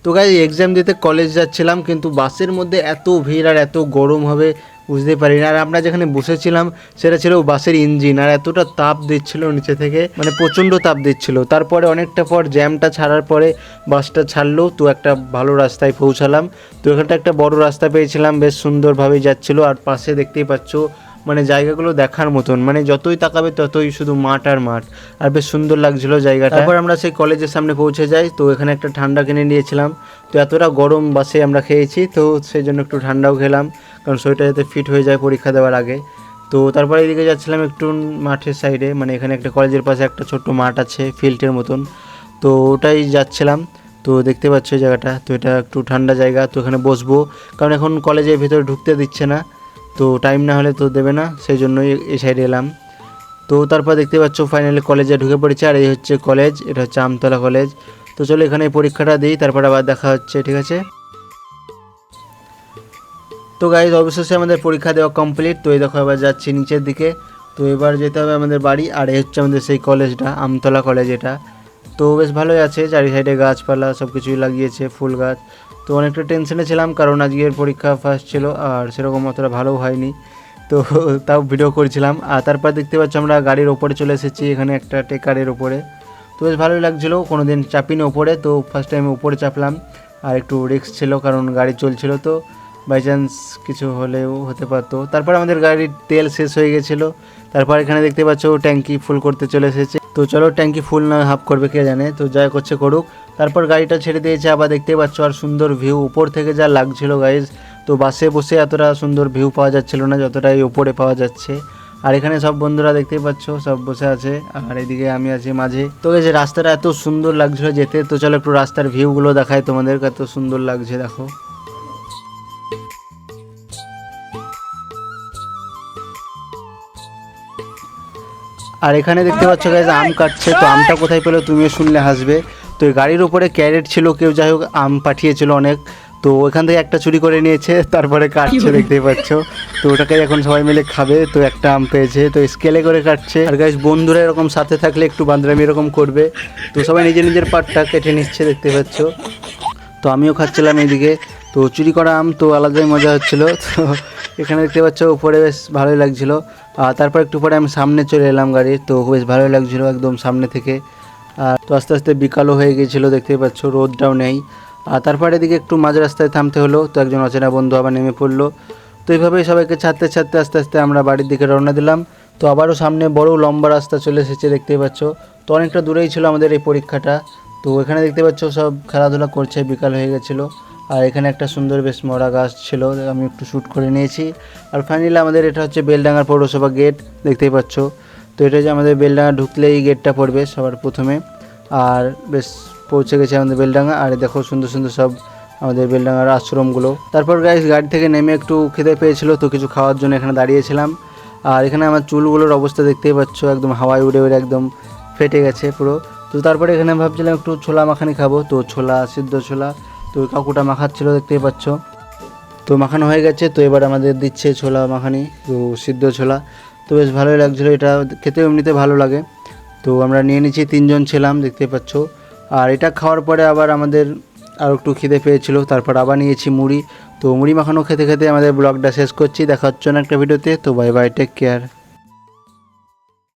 তো guys exam দিতে college যাচ্ছিলাম, কিন্তু বাসের মধ্যে এত ভিড় আর এত গরম হবে বুঝতে পারি না। আর আমরা যেখানে বসেছিলাম সেটা ছিল বাসের ইঞ্জিন, আর এতটা তাপ দিচ্ছিল নিচে থেকে, মানে প্রচণ্ড তাপ দিচ্ছিল। তারপরে অনেকটা পর জ্যামটা ছাড়ার পরে বাসটা ছাড়লো, তো একটা ভালো রাস্তায় পৌঁছালাম। তো এখানটা একটা বড় রাস্তা পেয়েছিলাম, বেশ সুন্দরভাবেই যাচ্ছিলো। আর পাশে দেখতেই পাচ্ছ মানে জায়গাগুলো দেখার মতন, মানে যতই তাকাবে ততই শুধু মাঠ আর মাঠ, আর বেশ সুন্দর লাগছিল জায়গাটা। তারপর আমরা সেই কলেজের সামনে পৌঁছে যাই, তো এখানে একটা ঠান্ডা কিনে নিয়েছিলাম। তো এতটা গরম বাসে আমরা খেয়েছি, তো সেই জন্য একটু ঠান্ডাও খেলাম, কারণ শরীরটা যাতে ফিট হয়ে যায় পরীক্ষা দেওয়ার আগে। তো তারপরে এদিকে যাচ্ছিলাম একটু মাঠের সাইডে, মানে এখানে একটা কলেজের পাশে একটা ছোট্ট মাঠ আছে ফিল্ডের মতন, তো ওটাই যাচ্ছিলাম। তো দেখতে পাচ্ছ এই জায়গাটা, তো এটা একটু ঠান্ডা জায়গা, তো এখানে বসবো, কারণ এখন কলেজের ভেতরে ঢুকতে দিচ্ছে না, তো টাইম না হলে তো দেবে না, সেই জন্যই এই সাইডে এলাম। তো তারপর দেখতে পাচ্ছ ফাইনালি কলেজে ঢুকে পড়েছে, আর এই হচ্ছে কলেজ, এটা হচ্ছে আমতলা কলেজ। তো চলো এখানে পরীক্ষাটা দিই, তারপর আবার দেখা হচ্ছে, ঠিক আছে। তো গাইজ অবশেষে আমাদের পরীক্ষা দেওয়া কমপ্লিট। তো এই দেখো এবার যাচ্ছি নিচের দিকে, তো এবার যেতে হবে আমাদের বাড়ি। আর এই হচ্ছে আমাদের সেই কলেজটা, আমতলা কলেজ এটা। তো বেশ ভালোই আছে, চারি সাইডে গাছপালা সব কিছুই লাগিয়েছে, ফুল গাছ। তো অনেকটা টেনশনে ছিলাম, কারণ আজকের পরীক্ষা ফার্স্ট ছিল আর সেরকম অতটা ভালো হয়নি, তো তাও ভিডিও করেছিলাম। আর তারপর দেখতে পাচ্ছ আমরা গাড়ির ওপরে চলে এসেছি, এখানে একটা টেকারের ওপরে। তো বেশ ভালোই লাগছিলো, কোনো দিন চাপিনি ওপরে, তো ফার্স্ট টাইম উপরে চাপলাম। আর একটু রিস্ক ছিল, কারণ গাড়ি চলছিল, তো বাই চান্স কিছু হলেও হতে পারতো। তারপর আমাদের গাড়ির তেল শেষ হয়ে গেছিলো। তারপর এখানে দেখতে পাচ্ছ ট্যাঙ্কি ফুল করতে চলে এসেছে। তো চলো ট্যাঙ্কি ফুল না হাফ করবে কে জানে, তো যা করছে করুক। তারপর গাড়িটা ছেড়ে দিয়েছে, আবার দেখতে পাচ্ছ আর সুন্দর ভিউ উপর থেকে যা লাগছিল গাইজ। তো বাসে বসে এতটা সুন্দর ভিউ পাওয়া যাচ্ছিল না যতটা এই উপরে পাওয়া যাচ্ছে। আর এখানে সব বন্ধুরা দেখতেই পাচ্ছ সব বসে আছে, আর এদিকে আমি আছি মাঝে। তো এই যে রাস্তাটা এত সুন্দর লাগছিল যেতে, তো চলো একটু রাস্তার ভিউগুলো দেখায় তোমাদের, কত সুন্দর লাগছে দেখো। আর এখানে দেখতে পাচ্ছ গাইজ আম কাটছে, তো আমটা কোথায় পেলো তুমিও শুনলে হাসবে। তো এই গাড়ির উপরে ক্যারেট ছিল, কেউ যাই হোক আম পাঠিয়েছিল অনেক, তো ওখান থেকে একটা চুরি করে নিয়েছে, তারপরে কাটছে দেখতেই পাচ্ছ। তো ওটাকে এখন সবাই মিলে খাবে, তো একটা আম পেয়েছে, তো স্কেলে করে কাটছে। আর গাইজ বন্ধুরা এরকম সাথে থাকলে একটু বান্দরামি এরকম করবে, তো সবাই নিজের নিজের পাটটা কেটে নিচ্ছে দেখতে পাচ্ছ। তো আমিও খাচ্ছিলাম এইদিকে, তো চুরি করা আম তো আলাদাই মজা হচ্ছিলো। তো এখানে দেখতে পাচ্ছ উপরে বেশ ভালোই লাগছিলো। আর তারপর একটু পরে আমি সামনে চলে এলাম গাড়ির, তো বেশ ভালোই লাগছিলো একদম সামনে থেকে। আর তো আস্তে আস্তে বিকালও হয়ে গিয়েছিলো, দেখতেই পাচ্ছ রোদটাও নেই। আর তারপরে এদিকে একটু মাঝ রাস্তায় থামতে হলো, তো একজন অচেনা বন্ধু আবার নেমে পড়লো। তো এইভাবেই সবাইকে ছাড়তে ছাড়তে আস্তে আস্তে আমরা বাড়ির দিকে রওনা দিলাম। তো আবারও সামনে বড় লম্বা রাস্তা চলে এসেছে দেখতেই পাচ্ছ। তো অনেকটা দূরেই ছিল আমাদের এই পরীক্ষাটা। তো এখানে দেখতে পাচ্ছ সব খেলাধুলা করছে, বিকাল হয়ে গেছিলো। আর এখানে একটা সুন্দর বেশ মরা গাছ ছিল, আমি একটু শ্যুট করে নিয়েছি। আর ফাইনালি আমাদের এটা হচ্ছে বেলডাঙ্গার পৌরসভা গেট, দেখতেই পাচ্ছ। তো এটা যে আমাদের বেলডাঙ্গা ঢুকলেই গেটটা পড়বে সবার প্রথমে। আর বেশ পৌঁছে গেছে আমাদের বেলডাঙ্গা। আর দেখো সুন্দর সুন্দর সব আমাদের বেলডাঙ্গার আশ্রমগুলো। তারপর গাইস গাড়ি থেকে নেমে একটু খেতে পেয়েছিল, তো কিছু খাওয়ার জন্য এখানে দাঁড়িয়েছিলাম। আর এখানে আমার চুলগুলোর অবস্থা দেখতেই পাচ্ছ, একদম হাওয়ায় উড়ে উড়ে একদম ফেটে গেছে পুরো। তো তারপরে এখানে ভাবছিলাম একটু ছোলা মাখানি খাবো, তো ছোলা সিদ্ধ ছোলা, তো কাকুটা মাখাচ্ছিল দেখতেই পাচ্ছ। তো মাখানো হয়ে গেছে, তো এবার আমাদের দিচ্ছে ছোলা মাখানি, তো সিদ্ধ ছোলা। তো বেশ ভালোই লাগছিলো, এটা খেতে এমনিতে ভালো লাগে। তো আমরা নিয়ে নিচ্ছি, 3জন ছিলাম দেখতে পাচ্ছ। আর এটা খাওয়ার পরে আবার আমাদের আর একটু খিদে পেয়েছিল, তারপর আবার নিয়েছি মুড়ি। তো মুড়ি মাখানো খেতে খেতে আমাদের ব্লগটা শেষ করছি, দেখা হচ্ছে না একটা ভিডিওতে। তো বাই বাই, টেক কেয়ার।